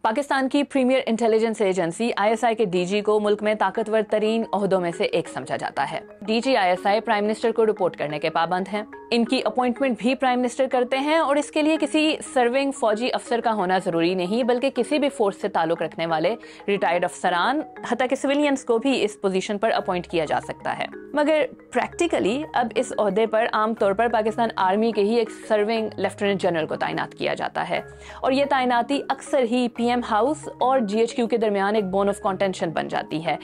पाकिस्तान की premiere intelligence agency ISI के DG को मुल्क में ताकतवर तरीन ओहदों में से एक समझा जाता है। DG ISI प्राइम मिनिस्टर को रिपोर्ट करने के पाबंद हैं। इनकी अपॉइंटमेंट भी प्राइम मिनिस्टर करते हैं और इसके लिए किसी सर्विंग फौजी अफसर का होना जरूरी नहीं, बल्कि किसी भी फोर्स से ताल्लुक रखने वाले रिटायर्ड अफसरान, हत्ता कि सिविलियंस को भी इस पोजीशन पर अपॉइंट किया जा सकता है। मगर प्रैक्टिकली अब इस ओहदे पर आमतौर पर पाकिस्तान आर्मी के ही एक सर्विंग लेफ्टिनेंट जनरल को तैनात किया जाता है और ये तैनाती अक्सर ही PM हाउस और GHQ के दरमियान एक बोन ऑफ कॉन्टेंशन बन जाती है।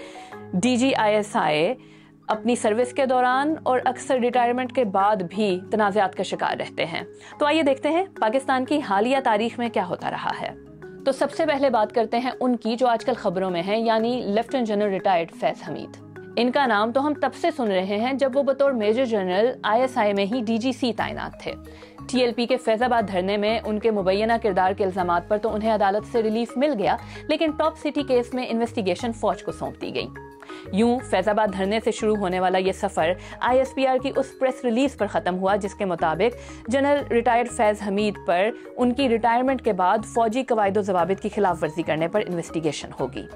DG ISI अपनी सर्विस के दौरान और अक्सर रिटायरमेंट के बाद भी तनाज़ात का शिकार रहते हैं। तो आइए देखते हैं पाकिस्तान की हालिया तारीख में क्या होता रहा है। तो सबसे पहले बात करते हैं उनकी जो आजकल खबरों में है, यानी lieutenant general retired Faiz Hamid. इनका नाम तो हम तब से सुन रहे हैं जब वो बतौर मेजर जनरल ISI में ही DGC तैनात थे। TLP के फैजाबाद धरने में उनके मुबैना किरदार के इल्जामात पर तो उन्हें अदालत से रिलीफ मिल गया, लेकिन टॉप सिटी केस में इन्वेस्टिगेशन फौज को सौंप दी गई। यूं फैजाबाद धरने से शुरू होने वाला ये सफर ISPR की उस प्रेस रिलीज पर खत्म हुआ जिसके मुताबिक जनरल रिटायर्ड फैज हमीद पर उनकी रिटायरमेंट के बाद फौजी कवायदो ज़वाबित की खिलाफ वर्जी करने पर इन्वेस्टिगेशन होगी।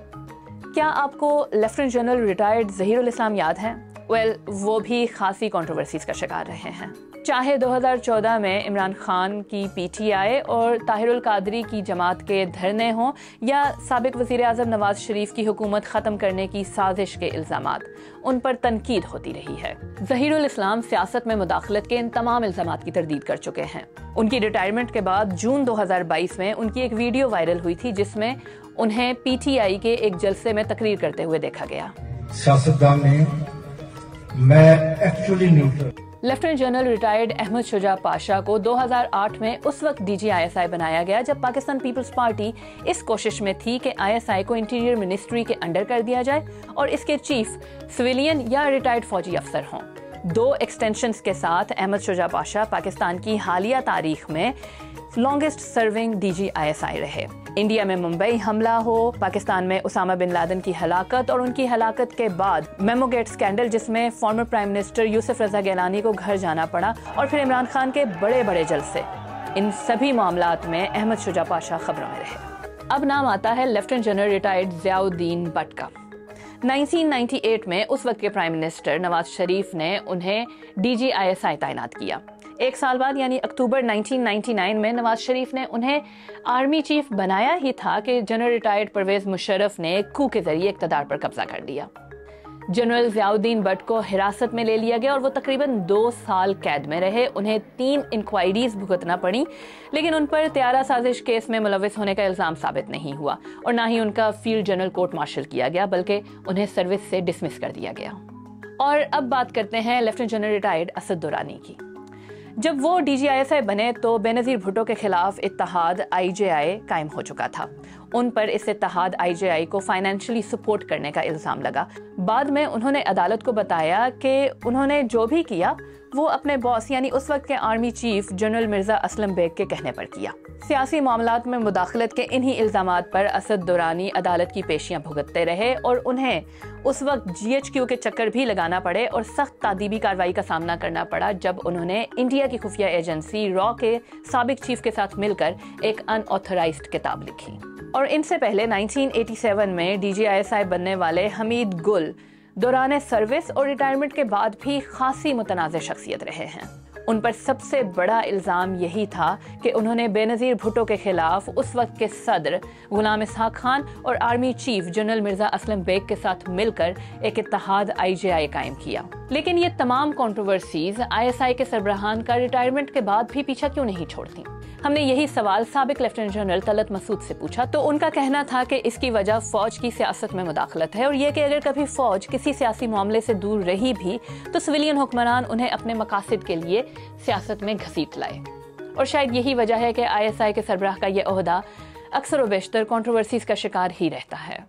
क्या आपको लेफ्टिनेंट जनरल रिटायर्ड ज़हीरुल इस्लाम याद है? वो भी खासी कंट्रोवर्सीज का शिकार रहे हैं। चाहे 2014 में इमरान खान की PTI और ताहिरुल कादरी की जमात के धरने हों या साबिक वज़ीर आज़म नवाज शरीफ की हुकूमत ख़त्म करने की साजिश के इल्ज़ामात, उन पर तनकीद होती रही है। ज़हीरुल इस्लाम सियासत में मुदाखलत के इन तमाम इल्ज़ामात की तरदीद कर चुके हैं। उनकी रिटायरमेंट के बाद जून 2022 में उनकी एक वीडियो वायरल हुई थी जिसमें उन्हें PTI के एक जलसे में तकरीर करते हुए देखा गया। सियासतदान ने मैं actually neutral. Lieutenant general retired Ahmed Shuja Pasha को 2008 में उस वक्त DG ISI बनाया गया जब पाकिस्तान पीपल्स पार्टी इस कोशिश में थी कि ISI को इंटीरियर मिनिस्ट्री के अंडर कर दिया जाए और इसके चीफ सिविलियन या रिटायर्ड फौजी अफसर हों। 2 एक्सटेंशंस के साथ अहमद शुजा पाशा पाकिस्तान की हालिया तारीख में लॉन्गेस्ट सर्विंग DG ISI रहे। इंडिया में मुंबई हमला हो, पाकिस्तान में उसामा बिन लादेन की हलाकत और उनकी हलाकत के बाद मेमोगेट स्कैंडल जिसमें फॉर्मर प्राइम मिनिस्टर यूसुफ रजा गिलानी को घर जाना पड़ा और फिर इमरान खान के बड़े बड़े जलसे, इन सभी मामलात में अहमद शुजा पाशा खबरों में रहे। अब नाम आता है lieutenant general retired Ziauddin Bhatt का। 1998 में उस वक्त के प्राइम मिनिस्टर नवाज शरीफ ने उन्हें DG ISI तैनात किया। एक साल बाद यानी अक्टूबर 1999 में नवाज शरीफ ने उन्हें आर्मी चीफ बनाया ही था कि जनरल रिटायर्ड परवेज मुशर्रफ ने कू के जरिए इक़्तिदार पर कब्जा कर लिया। जनरल ज़ियाउद्दीन भट्ट को हिरासत में ले लिया गया और वो तकरीबन 2 साल कैद में रहे। उन्हें 3 इंक्वायरीज भुगतना पड़ी, लेकिन उन पर त्यारा साजिश केस में मुलविस होने का इल्ज़ाम साबित नहीं हुआ और ना ही उनका फील्ड जनरल कोर्ट मार्शल किया गया, बल्कि उन्हें सर्विस से डिसमिस कर दिया गया। और अब बात करते हैं lieutenant general retired Asad Durrani की। जब वो DG ISI बने तो बेनज़ीर भुट्टो के खिलाफ इत्तेहाद IJI कायम हो चुका था। उन पर इस इत्तेहाद IJI को फाइनेंशियली सपोर्ट करने का इल्ज़ाम लगा। बाद में उन्होंने अदालत को बताया कि उन्होंने जो भी किया वो अपने बॉस यानी उस वक्त के army chief general Mirza Aslam Beg के कहने पर किया। सियासी मामलात में मुदाखलत के इन्हीं इल्ज़ामात पर असद दुरानी अदालत की पेशियां भुगतते रहे और उन्हें उस वक्त GHQ के चक्कर भी लगाना पड़े और सख्त तादीबी कार्रवाई का सामना करना पड़ा जब उन्होंने इंडिया की खुफिया एजेंसी रॉ के साबिक चीफ के साथ मिलकर एक अनऑथराइज्ड किताब लिखी। और इनसे पहले 1987 में DG ISI बनने वाले हमीद गुल दौरान सर्विस और रिटायरमेंट के बाद भी खासी मुतनाज़ शख्सियत रहे हैं। उन पर सबसे बड़ा इल्ज़ाम यही था कि उन्होंने बेनज़ीर भुट्टो के खिलाफ उस वक्त के सदर गुलाम इसहाक खान और army chief general Mirza Aslam Beg के साथ मिलकर एक इत्तेहाद IJI कायम किया। लेकिन ये तमाम कंट्रोवर्सीज ISI के सरबराहान का रिटायरमेंट के बाद भी पीछा क्यों नहीं छोड़ती? हमने यही सवाल साबिक लेफ्टिनेंट जनरल तलत मसूद से पूछा तो उनका कहना था कि इसकी वजह फौज की सियासत में मुदाखलत है और यह कि अगर कभी फौज किसी सियासी मामले से दूर रही भी तो सिविलियन हुक्मरान उन्हें अपने मकासद के लिए सियासत में घसीट लाए। और शायद यही वजह है कि ISI के सरबराह का यह ओहदा अक्सर व बेशतर कंट्रोवर्सीज का शिकार ही रहता है।